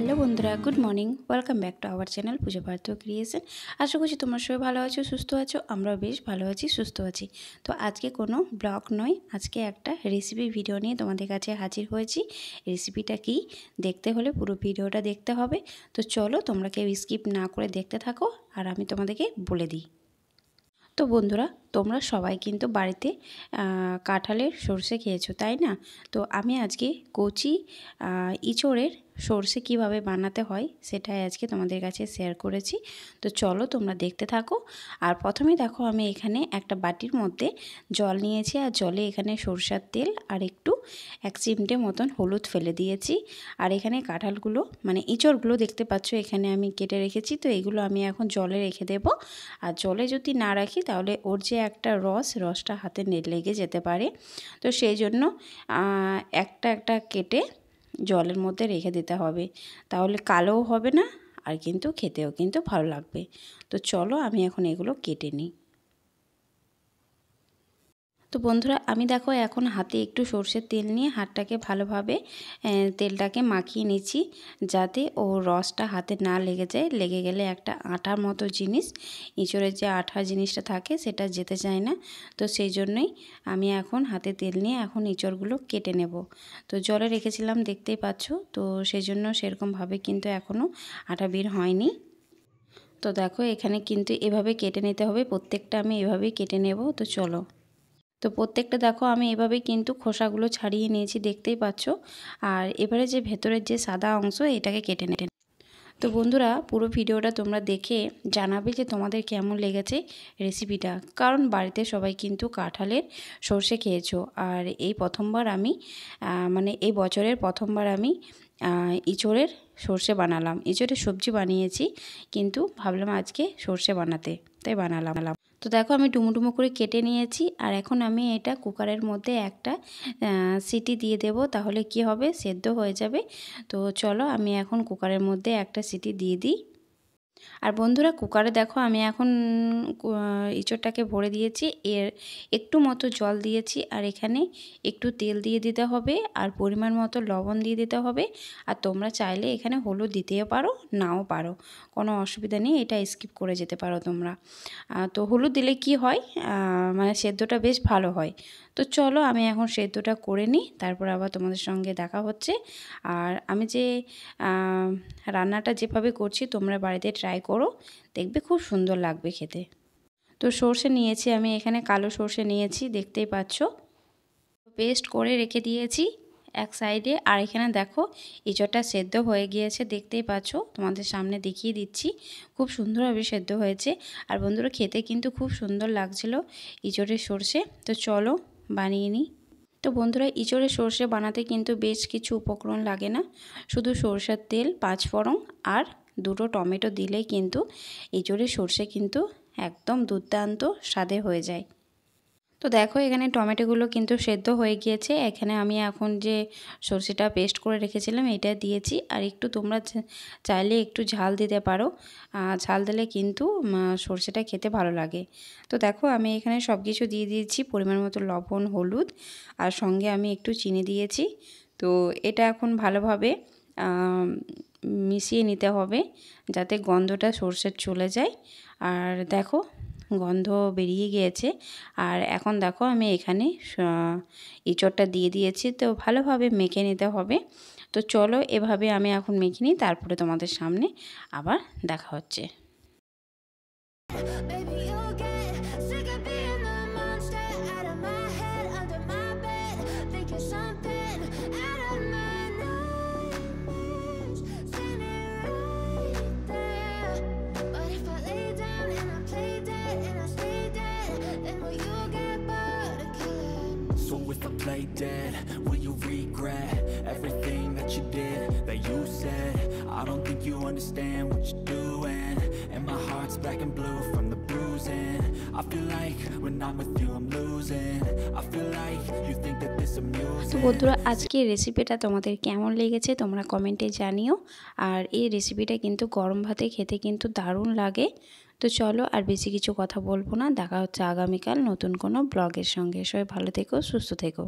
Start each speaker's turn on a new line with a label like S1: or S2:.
S1: Hello বন্ধুরা, good morning. Welcome back to our channel Puja Partha creation. আশা করছি তোমরা সবাই ভালো আছো, সুস্থ আছো। আমরাও বেশ ভালো আছি, সুস্থ আছি। তো আজকে কোনো ব্লগ নয়, আজকে একটা রেসিপি ভিডিও নিয়ে তোমাদের কাছে হাজির হয়েছি। রেসিপিটা কি দেখতে হলে পুরো ভিডিওটা দেখতে হবে। তো চলো, তোমরা কেউ স্কিপ না করে দেখতে থাকো আর আমি তোমাদেরকে বলে দিই। তো বন্ধুরা, তোমরা সবাই কিন্তু বাড়িতে কাঁঠালের সরষে খেয়েছো, তাই না? তো আমি আজকে কচি ইঁচড়ের সরষে কিভাবে বানাতে হয় সেটাই আজকে তোমাদের কাছে শেয়ার করেছি। তো চলো তোমরা দেখতে থাকো। আর প্রথমেই দেখো, আমি এখানে একটা বাটির মধ্যে জল নিয়েছি আর জলে এখানে সরষের তেল আর একটু 1 চিমটে মতন হলুদ ফেলে দিয়েছি। আর এখানে কাঁঠালগুলো মানে ইঁচড়গুলো দেখতে পাচ্ছ এখানে আমি কেটে রেখেছি। তো এগুলো আমি এখন জলে রেখে দেব। আর জলে যদি না রাখি তাহলে ওর যে একটা রসটা হাতে লেগে যেতে পারে। তো সেই জন্য একটা একটা কেটে জলের মধ্যে রেখে দিতে হবে, তাহলে কালোও হবে না আর কিন্তু খেতেও কিন্তু ভালো লাগবে। তো চলো আমি এখন এগুলো কেটে নিই। তো বন্ধুরা, আমি দেখো এখন হাতে একটু সরষের তেল নিয়ে হাতটাকে ভালোভাবে তেলটাকে মাখিয়ে নিচ্ছি, যাতে ও রসটা হাতে না লেগে যায়। লেগে গেলে একটা আঠার মতো জিনিস, ইঁচড়ের যে আঠা জিনিসটা থাকে সেটা যেতে চায় না। তো সেই জন্যই আমি এখন হাতে তেল নিয়ে এখন ইঁচড়গুলো কেটে নেব। তো জলে রেখেছিলাম দেখতেই পাচ্ছ, তো সেই জন্য সেরকমভাবে কিন্তু এখনও আঠা বের হয়নি। তো দেখো এখানে কিন্তু এভাবে কেটে নিতে হবে, প্রত্যেকটা আমি এভাবেই কেটে নেব। তো চলো, তো প্রত্যেকটা দেখো আমি এভাবেই কিন্তু খোসাগুলো ছাড়িয়ে নিয়েছি, দেখতেই পাচ্ছ। আর এবারে যে ভেতরের যে সাদা অংশ এটাকে কেটে নেব। তো বন্ধুরা, পুরো ভিডিওটা তোমরা দেখে জানাবে যে তোমাদের কেমন লেগেছে রেসিপিটা, কারণ বাড়িতে সবাই কিন্তু কাঁঠালের সরষে খেয়েছো। আর এই প্রথমবার আমি মানে এই বছরের প্রথমবার আমি ইঁচড়ের সরষে বানালাম। ইঁচড়ের সবজি বানিয়েছি, কিন্তু ভাবলাম আজকে সরষে বানাতে, তাই বানালাম। তো দেখো আমি ডুমো করে কেটে নিয়েছি। আর এখন আমি এটা কুকারের মধ্যে একটা সিটি দিয়ে দেব, তাহলে কি হবে, সেদ্ধ হয়ে যাবে। তো চলো আমি এখন কুকারের মধ্যে একটা সিটি দিয়ে দিই। আর বন্ধুরা, কুকারে দেখো আমি এখন ইঁচড়টাকে ভরে দিয়েছি, এর একটু মতো জল দিয়েছি। আর এখানে একটু তেল দিয়ে দিতে হবে আর পরিমাণ মতো লবণ দিয়ে দিতে হবে। আর তোমরা চাইলে এখানে হলুদ দিতেও পারো, নাও পারো, কোনো অসুবিধা নেই, এটা স্কিপ করে যেতে পারো তোমরা। তো হলুদ দিলে কি হয়, মানে সেদ্ধটা বেশ ভালো হয়। তো চলো আমি এখন সেদ্ধটা করে নিই, তারপর আবার তোমাদের সঙ্গে দেখা হচ্ছে। আর আমি যে রান্নাটা যেভাবে করছি তোমরা বাড়িতে ট্রাই করো, দেখবে খুব সুন্দর লাগবে খেতে। তো সর্ষে নিয়েছি আমি এখানে, কালো সর্ষে নিয়েছি, দেখতেই পাচ্ছ। পেস্ট করে রেখে দিয়েছি এক সাইডে। আর এখানে দেখো ইঁচড়টা সেদ্ধ হয়ে গিয়েছে, দেখতেই পাচ্ছ, তোমাদের সামনে দেখিয়ে দিচ্ছি, খুব সুন্দরভাবে সেদ্ধ হয়েছে। আর বন্ধুরা, খেতে কিন্তু খুব সুন্দর লাগছিল ইঁচড়ের সর্ষে। তো চলো বানিয়ে নিই। তো বন্ধুরা, ইঁচড়ের সর্ষে বানাতে কিন্তু বেশ কিছু উপকরণ লাগে না, শুধু সরষের তেল, 5 ফোড়ন আর 2টো টমেটো দিলেই কিন্তু ইঁচড়ের সর্ষে কিন্তু একদম দুর্দান্ত স্বাদে হয়ে যায়। তো দেখো এখানে টমেটোগুলো কিন্তু সেদ্ধ হয়ে গিয়েছে। এখানে আমি এখন যে সরষেটা পেস্ট করে রেখেছিলাম এটা দিয়েছি। আর একটু তোমরা চাইলে একটু ঝাল দিতে পারো, ঝাল দিলে কিন্তু সরষেটা খেতে ভালো লাগে। তো দেখো আমি এখানে সব কিছু দিয়ে দিয়েছি, পরিমাণ মতো লবণ, হলুদ, আর সঙ্গে আমি একটু চিনি দিয়েছি। তো এটা এখন ভালোভাবে মিশিয়ে নিতে হবে, যাতে গন্ধটা সরষের চলে যায়। আর দেখো গন্ধ বেরিয়ে গিয়েছে। আর এখন দেখো আমি এখানে ইঁচড়টা দিয়ে দিয়েছি, তো ভালোভাবে মেখে নিতে হবে। তো চলো এভাবে আমি এখন মেখে নিই, তারপরে তোমাদের সামনে আবার দেখা হচ্ছে।
S2: So if I play dead, will you regret everything that you did, that you said? I don't think you understand what you're doing, and my heart's black and blue from the bruising. I feel like when I'm with you I'm losing. I feel like you think that this amusing. তো বন্ধুরা, আজকে রেসিপিটা তোমাদের কেমন লেগেছে তোমরা কমেন্টে জানিও। আর এই রেসিপিটা কিন্তু গরম ভাতে খেতে কিন্তু দারুণ লাগে। তো চলো আর বেশি কিছু কথা বলবো না, দেখা হচ্ছে আগামীকাল নতুন কোনো ব্লগের সঙ্গে। সবাই ভালো থেকো, সুস্থ থেকো।